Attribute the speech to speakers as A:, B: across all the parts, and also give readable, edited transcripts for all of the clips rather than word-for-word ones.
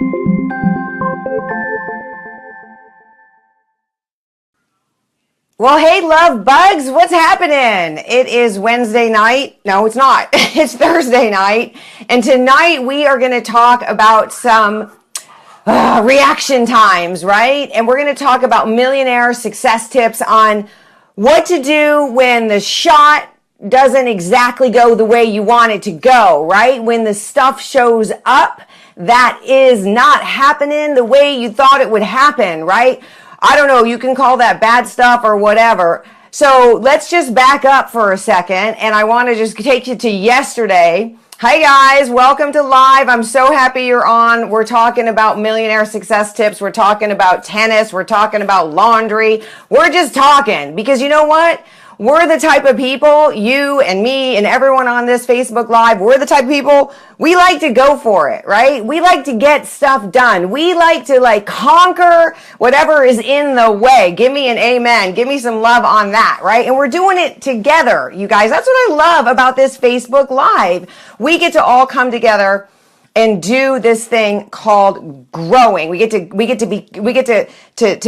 A: Well, hey, love bugs, what's happening? It is Wednesday night. No, it's not. It's Thursday night. And tonight we are going to talk about some reaction times, right? And we're going to talk about millionaire success tips on what to do when the shot doesn't exactly go the way you want it to go, right? When the stuff shows up that is not happening the way you thought it would happen, right? I don't know, you can call that bad stuff or whatever. So let's just back up for a second, and I want to just take you to yesterday. Hi guys, welcome to live. I'm so happy you're on. We're talking about millionaire success tips. We're talking about tennis. We're talking about laundry. We're just talking because you know what? We're the type of people, you and me and everyone on this Facebook Live, we're the type of people, we like to go for it, right? We like to get stuff done. We like to conquer whatever is in the way. Give me an amen. Give me some love on that, right? And we're doing it together, you guys. That's what I love about this Facebook Live. We get to all come together and do this thing called growing. We get to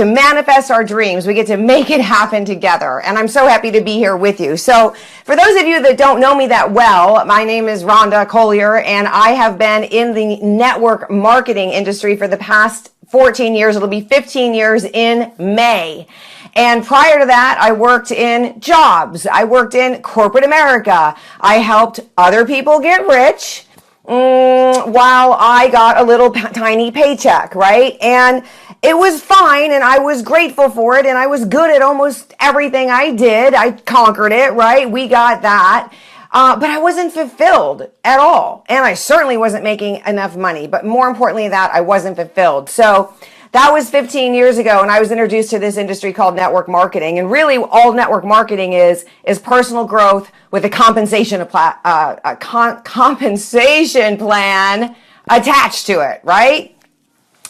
A: manifest our dreams. We get to make it happen together. And I'm so happy to be here with you. So for those of you that don't know me that well, my name is Rhonda Collier, and I have been in the network marketing industry for the past 14 years. It'll be 15 years in May. And prior to that, I worked in jobs. I worked in corporate America. I helped other people get rich while I got a little tiny paycheck, right? And it was fine, and I was grateful for it, and I was good at almost everything I did. I conquered it, right? We got that. But I wasn't fulfilled at all. And I certainly wasn't making enough money. But more importantly than that, I wasn't fulfilled. So that was 15 years ago, and I was introduced to this industry called network marketing. And really, all network marketing is personal growth with a compensation plan attached to it, right?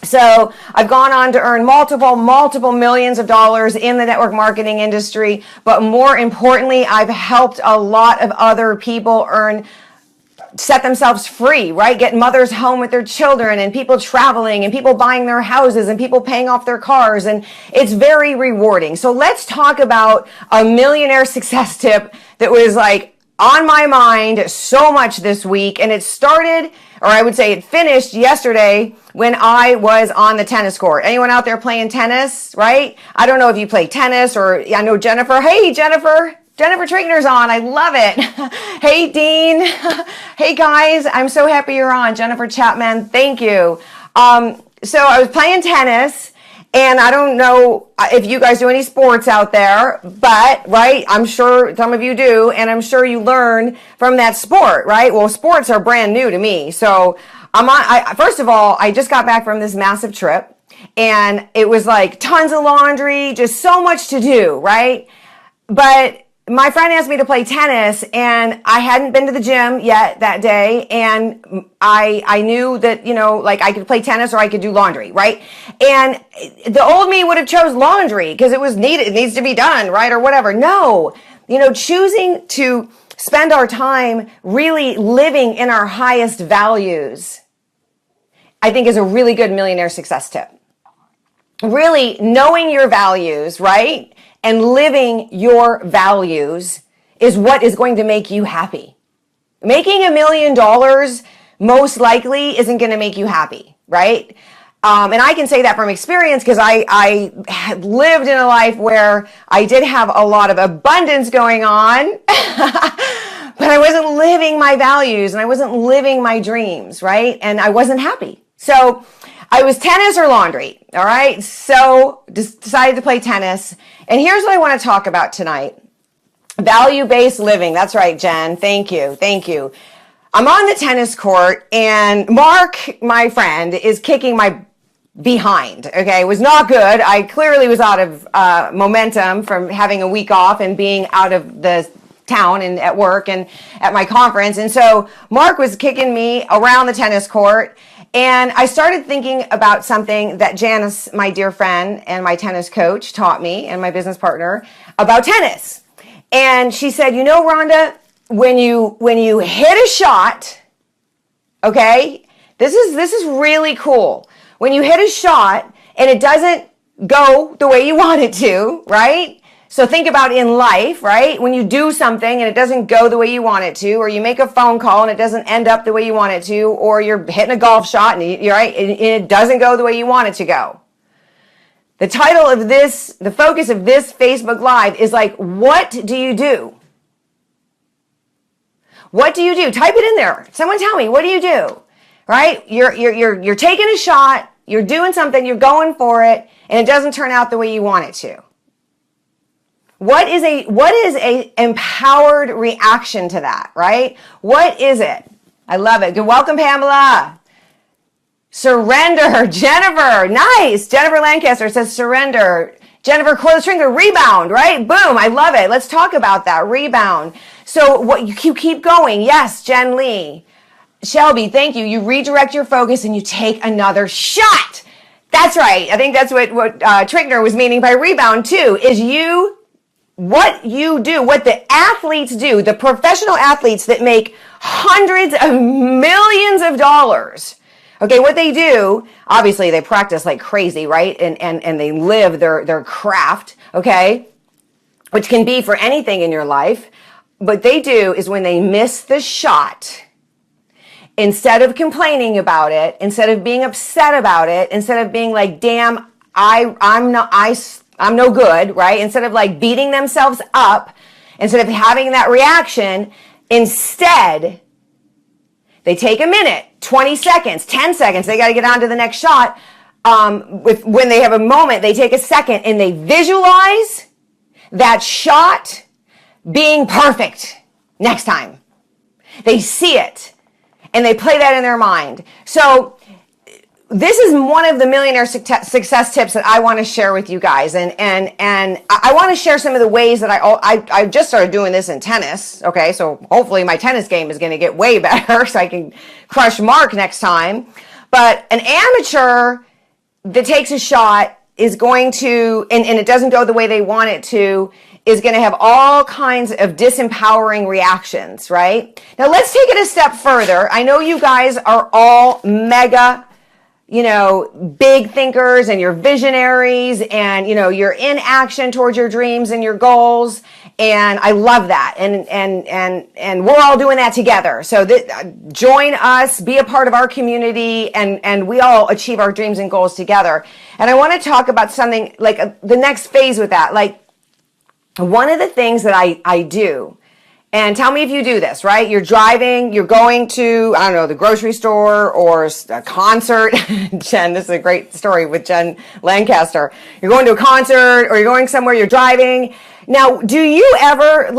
A: So I've gone on to earn multiple millions of dollars in the network marketing industry. But more importantly, I've helped a lot of other people set themselves free, right? Get mothers home with their children, and people traveling, and people buying their houses, and people paying off their cars. And it's very rewarding. So let's talk about a millionaire success tip that was on my mind so much this week. And it started, or I would say it finished yesterday when I was on the tennis court. Anyone out there playing tennis, right? I don't know if you play tennis, or I know Jennifer. Hey, Jennifer Traigner's on. I love it. Hey, Dean. Hey, guys. I'm so happy you're on. Jennifer Chapman, thank you. So I was playing tennis, and I don't know if you guys do any sports out there, but, right, I'm sure some of you do, and I'm sure you learn from that sport, right? Well, sports are brand new to me. So first of all, I just got back from this massive trip, and it was tons of laundry, just so much to do, right? But my friend asked me to play tennis, and I hadn't been to the gym yet that day. And I knew that, I could play tennis or I could do laundry, right? And the old me would have chose laundry because it was needed. It needs to be done, right? Or whatever. No, choosing to spend our time really living in our highest values, I think is a really good millionaire success tip. Really knowing your values, right? And living your values is what is going to make you happy. Making $1 million most likely isn't going to make you happy, right? And I can say that from experience because I had lived in a life where I did have a lot of abundance going on, but I wasn't living my values and I wasn't living my dreams, right? And I wasn't happy. So I was tennis or laundry, all right? So decided to play tennis. And here's what I want to talk about tonight. Value-based living. That's right, Jen. Thank you. I'm on the tennis court, and Mark, my friend, is kicking my behind, okay? It was not good. I clearly was out of momentum from having a week off and being out of the town and at work and at my conference. And so Mark was kicking me around the tennis court. And I started thinking about something that Janice, my dear friend and my tennis coach, taught me, and my business partner, about tennis. And she said, Rhonda, when you hit a shot, okay, this is really cool. when you hit a shot and it doesn't go the way you want it to, right? So think about in life, right? When you do something and it doesn't go the way you want it to, or you make a phone call and it doesn't end up the way you want it to, or you're hitting a golf shot and you're right, and it doesn't go the way you want it to go. The title of this, the focus of this Facebook Live is like, what do you do? What do you do? Type it in there. Someone tell me, what do you do? Right? You're taking a shot, you're doing something, you're going for it, and it doesn't turn out the way you want it to. What is a empowered reaction to that, right? What is it? I love it. Good. Welcome, Pamela. Surrender. Jennifer. Nice. Jennifer Lancaster says surrender. Jennifer Corliss Stringer, rebound, right? Boom. I love it. Let's talk about that. Rebound. So what you keep going. Yes, Jen Lee. Shelby, thank you. You redirect your focus and you take another shot. That's right. I think that's what Trickner was meaning by rebound too, is what you do, what the athletes do, the professional athletes that make hundreds of millions of dollars. Okay, what they do, obviously they practice like crazy, right? And they live their craft, okay? Which can be for anything in your life. What they do is when they miss the shot, instead of complaining about it, instead of being upset about it, instead of being like, damn, I'm no good, right? Instead of like beating themselves up, instead of having that reaction, instead, they take a minute, 20 seconds, 10 seconds. They got to get on to the next shot. When they have a moment, they take a second and they visualize that shot being perfect next time. They see it and they play that in their mind. So this is one of the millionaire success tips that I want to share with you guys. And I want to share some of the ways that I just started doing this in tennis. Okay. So hopefully my tennis game is going to get way better so I can crush Mark next time. But an amateur that takes a shot is going to, and it doesn't go the way they want it to, is going to have all kinds of disempowering reactions, right? Now let's take it a step further. I know you guys are all mega, big thinkers and you're visionaries and, you're in action towards your dreams and your goals. And I love that. And we're all doing that together. So join us, be a part of our community, and we all achieve our dreams and goals together. And I want to talk about something like the next phase with that. Like one of the things that I do, and tell me if you do this, right? You're driving, you're going to, I don't know, the grocery store or a concert. Jen, this is a great story with Jen Lancaster. You're going to a concert or you're going somewhere, you're driving. Now, do you ever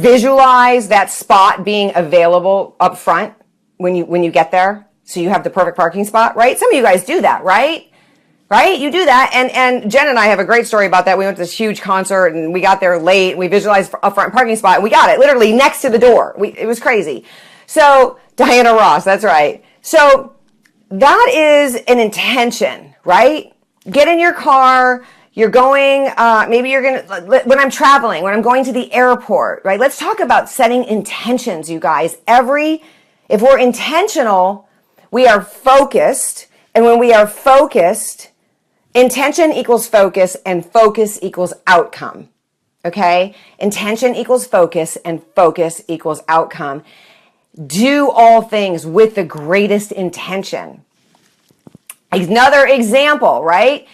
A: visualize that spot being available up front when you get there? So you have the perfect parking spot, right? Some of you guys do that, right? Right? You do that. And Jen and I have a great story about that. We went to this huge concert and we got there late and we visualized a front parking spot and we got it literally next to the door. It was crazy. So Diana Ross, that's right. So that is an intention, right? Get in your car. You're going, maybe you're going to, when I'm traveling, when I'm going to the airport, right? Let's talk about setting intentions, you guys. If we're intentional, we are focused. And when we are focused, intention equals focus and focus equals outcome. Okay? Intention equals focus and focus equals outcome. Do all things with the greatest intention. Another example, right?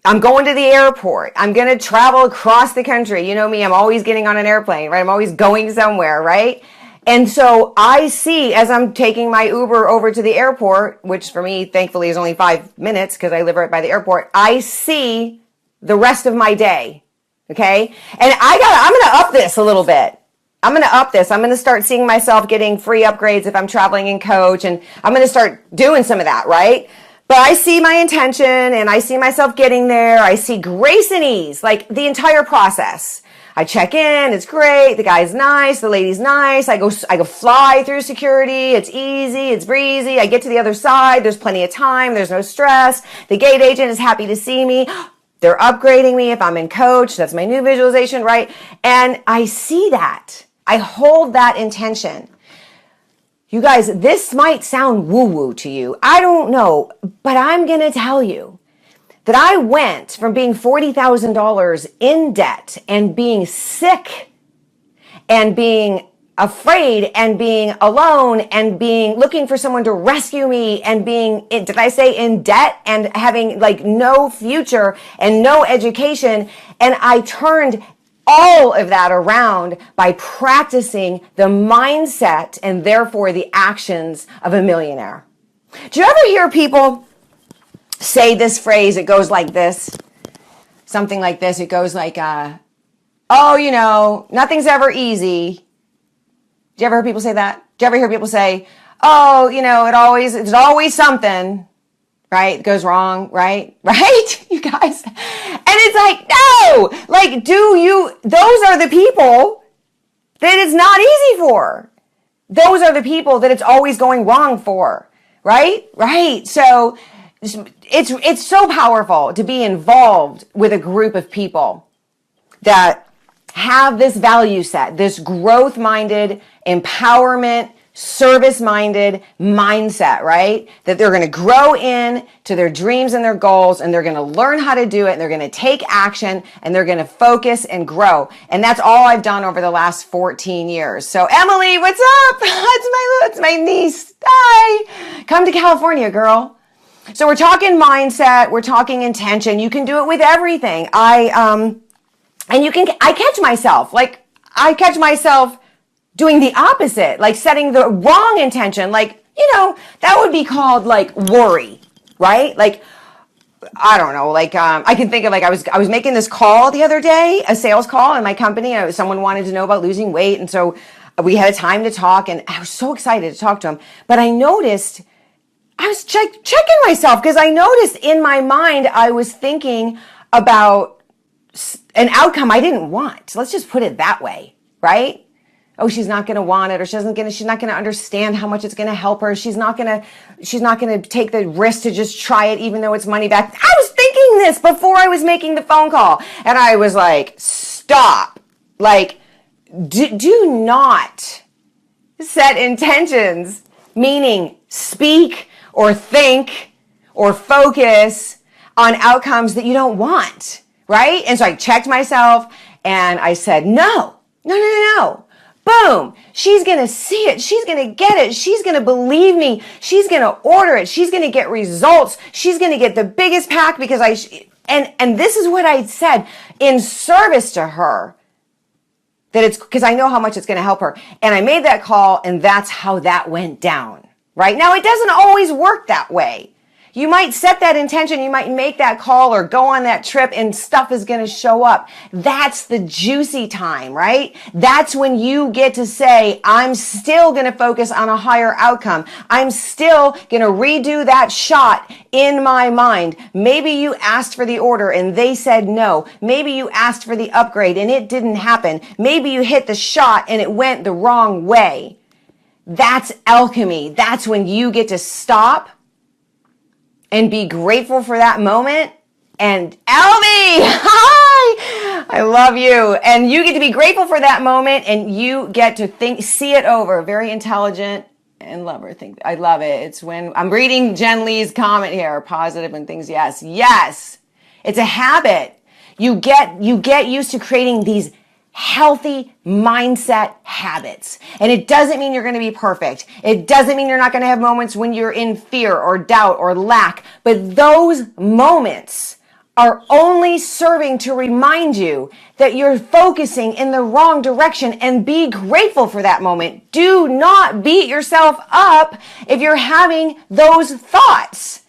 A: I'm going to the airport. I'm going to travel across the country. You know me, I'm always getting on an airplane, right? I'm always going somewhere, right? And so I see, as I'm taking my Uber over to the airport, which for me, thankfully, is only 5 minutes because I live right by the airport, I see the rest of my day, okay? And I'm going to up this a little bit. I'm going to up this. I'm going to start seeing myself getting free upgrades if I'm traveling in coach, and I'm going to start doing some of that, right? But I see my intention and I see myself getting there. I see grace and ease, like the entire process. I check in. It's great. The guy's nice. The lady's nice. I go fly through security. It's easy. It's breezy. I get to the other side. There's plenty of time. There's no stress. The gate agent is happy to see me. They're upgrading me if I'm in coach. That's my new visualization, right? And I see that. I hold that intention. You guys, this might sound woo-woo to you. I don't know, but I'm going to tell you that I went from being $40,000 in debt and being sick and being afraid and being alone and being looking for someone to rescue me and being, did I say in debt and having like no future and no education. And I turned all of that around by practicing the mindset and therefore the actions of a millionaire. Do you ever hear people say this phrase? It goes like this, something like this. It goes like, oh, you know, nothing's ever easy. Do you ever hear people say that? Do you ever hear people say, oh, you know, it's always something, right? It goes wrong, right? Right? You guys. And it's like, no, like, those are the people that it's not easy for. Those are the people that it's always going wrong for, right? Right. So it's so powerful to be involved with a group of people that have this value set, this growth-minded, empowerment, service-minded mindset, right? That they're going to grow in to their dreams and their goals, and they're going to learn how to do it, and they're going to take action, and they're going to focus and grow. And that's all I've done over the last 14 years. So Emily, what's up? It's my niece. Hi. Come to California, girl. So we're talking mindset. We're talking intention. You can do it with everything. I catch myself doing the opposite, like setting the wrong intention. Like, you know, that would be called like worry, right? Like, I don't know, like, I can think of like, I was making this call the other day, a sales call in my company. Someone wanted to know about losing weight. And so we had a time to talk and I was so excited to talk to him. But I noticed, I was checking myself because I noticed in my mind, I was thinking about an outcome I didn't want. Let's just put it that way, right? Oh, she's not going to want it, or she's not going to understand how much it's going to help her. She's not going to take the risk to just try it, even though it's money back. I was thinking this before I was making the phone call. And I was like, stop. Like, do not set intentions, meaning speak or think or focus on outcomes that you don't want, right? And so I checked myself and I said, no. Boom. She's going to see it. She's going to get it. She's going to believe me. She's going to order it. She's going to get results. She's going to get the biggest pack because and this is what I said in service to her, that it's because I know how much it's going to help her. And I made that call and that's how that went down, right? Now it doesn't always work that way. You might set that intention, you might make that call or go on that trip and stuff is going to show up. That's the juicy time, right? That's when you get to say, I'm still going to focus on a higher outcome. I'm still going to redo that shot in my mind. Maybe you asked for the order and they said no. Maybe you asked for the upgrade and it didn't happen. Maybe you hit the shot and it went the wrong way. That's alchemy. That's when you get to stop and be grateful for that moment. And Elvie, hi, I love you. And you get to be grateful for that moment and you get to see it over. Very intelligent and love her. I love it. It's when I'm reading Jen Lee's comment here, positive and things. Yes. It's a habit. You get used to creating these healthy mindset habits. And it doesn't mean you're going to be perfect. It doesn't mean you're not going to have moments when you're in fear or doubt or lack. But those moments are only serving to remind you that you're focusing in the wrong direction, and be grateful for that moment. Do not beat yourself up if you're having those thoughts.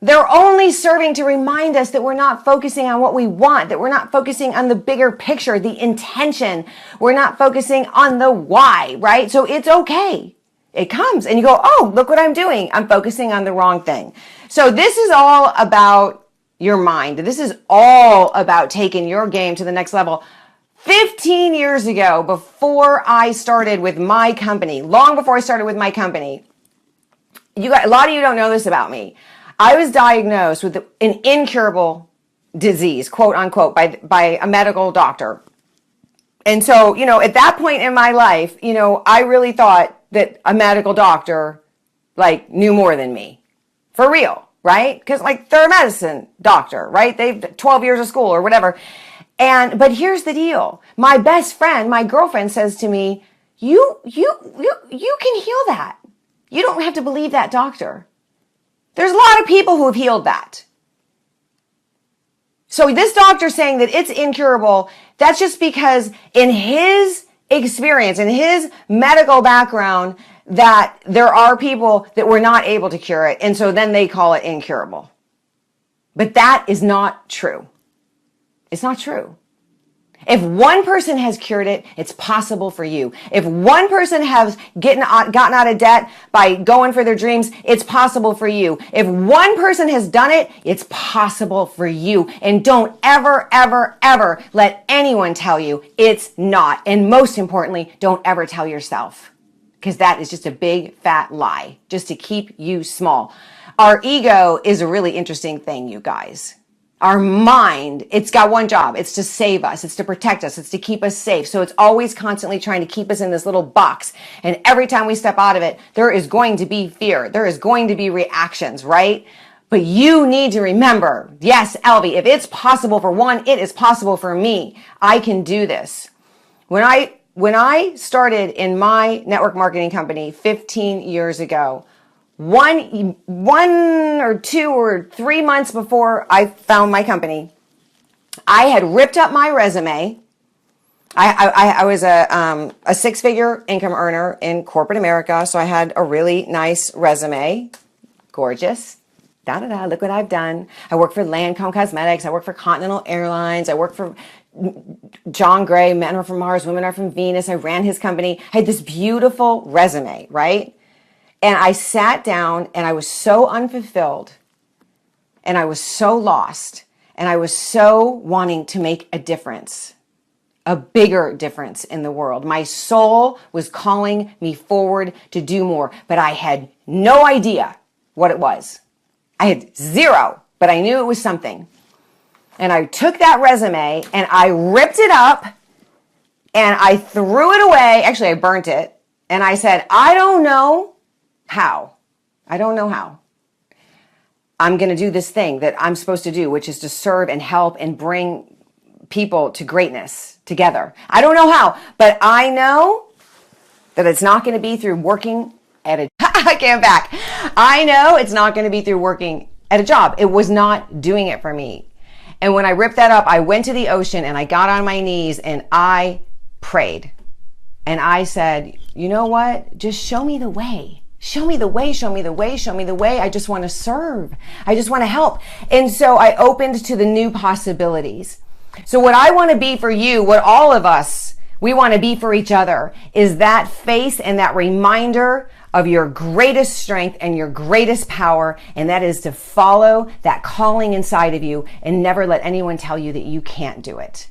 A: They're only serving to remind us that we're not focusing on what we want, that we're not focusing on the bigger picture, the intention. We're not focusing on the why, right? So it's okay. It comes and you go, oh, look what I'm doing. I'm focusing on the wrong thing. So this is all about your mind. This is all about taking your game to the next level. 15 years ago, before I started with my company, long before I started with my company, a lot of you don't know this about me. I was diagnosed with an incurable disease, quote unquote, by a medical doctor. And so, at that point in my life, I really thought that a medical doctor like knew more than me. For real, right? Because like they're a medicine doctor, right? They've 12 years of school or whatever. But here's the deal. My best friend, my girlfriend says to me, you can heal that. You don't have to believe that doctor. There's a lot of people who have healed that. So this doctor saying that it's incurable, that's just because in his experience, in his medical background, that there are people that were not able to cure it. And so then they call it incurable. But that is not true. It's not true. If one person has cured it, it's possible for you. If one person has gotten out of debt by going for their dreams, it's possible for you. If one person has done it, it's possible for you. And don't ever, ever, ever let anyone tell you it's not. And most importantly, don't ever tell yourself, because that is just a big fat lie, just to keep you small. Our ego is a really interesting thing, you guys. Our mind, it's got one job. It's to save us. It's to protect us. It's to keep us safe. So it's always constantly trying to keep us in this little box. And every time we step out of it, there is going to be fear. There is going to be reactions, right? But you need to remember, yes, Elvie, if it's possible for one, it is possible for me. I can do this. When I started in my network marketing company 15 years ago, one or 2 or 3 months before I found my company, I had ripped up my resume. I was a 6-figure income earner in corporate America, so I had a really nice resume, gorgeous. Look what I've done. I work for Lancome Cosmetics. I work for Continental Airlines. I work for John Gray, Men Are From Mars, Women Are From Venus. I ran his company. I had this beautiful resume, right? And I sat down and I was so unfulfilled and I was so lost and I was so wanting to make a difference, a bigger difference in the world. My soul was calling me forward to do more, but I had no idea what it was. I had zero, but I knew it was something. And I took that resume and I ripped it up and I threw it away. Actually, I burnt it. And I said, I don't know how. I don't know how. I'm going to do this thing that I'm supposed to do, which is to serve and help and bring people to greatness together. I don't know how, but I know that it's not going to be through working at a, I came back. I know it's not going to be through working at a job. It was not doing it for me. And when I ripped that up, I went to the ocean and I got on my knees and I prayed. And I said, you know what? Just show me the way. Show me the way, show me the way, show me the way. I just want to serve. I just want to help. And so I opened to the new possibilities. So what I want to be for you, what all of us, we want to be for each other, is that face and that reminder of your greatest strength and your greatest power. And that is to follow that calling inside of you and never let anyone tell you that you can't do it.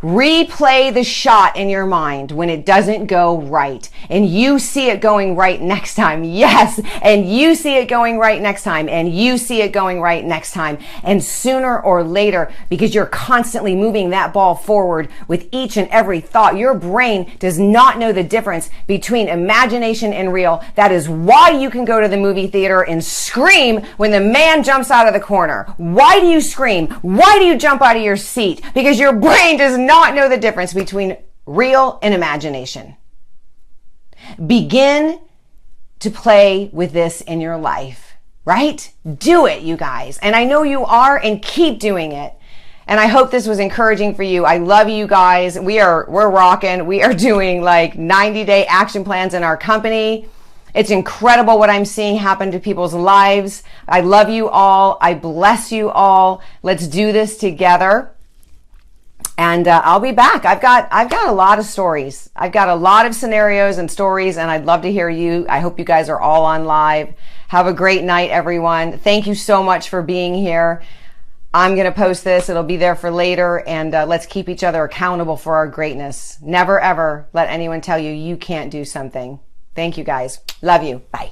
A: Replay the shot in your mind when it doesn't go right and you see it going right next time. Yes. And you see it going right next time and you see it going right next time. And sooner or later, because you're constantly moving that ball forward with each and every thought, your brain does not know the difference between imagination and real. That is why you can go to the movie theater and scream when the man jumps out of the corner. Why do you scream? Why do you jump out of your seat? Because your brain does not know the difference between real and imagination. Begin to play with this in your life, right? Do it, you guys. And I know you are, and keep doing it. And I hope this was encouraging for you. I love you guys. We're rocking. We are doing like 90-day action plans in our company. It's incredible what I'm seeing happen to people's lives. I love you all. I bless you all. Let's do this together. And I'll be back. I've got a lot of stories. I've got a lot of scenarios and stories, and I'd love to hear you. I hope you guys are all on live. Have a great night, everyone. Thank you so much for being here. I'm going to post this. It'll be there for later, and let's keep each other accountable for our greatness. Never, ever let anyone tell you you can't do something. Thank you, guys. Love you. Bye.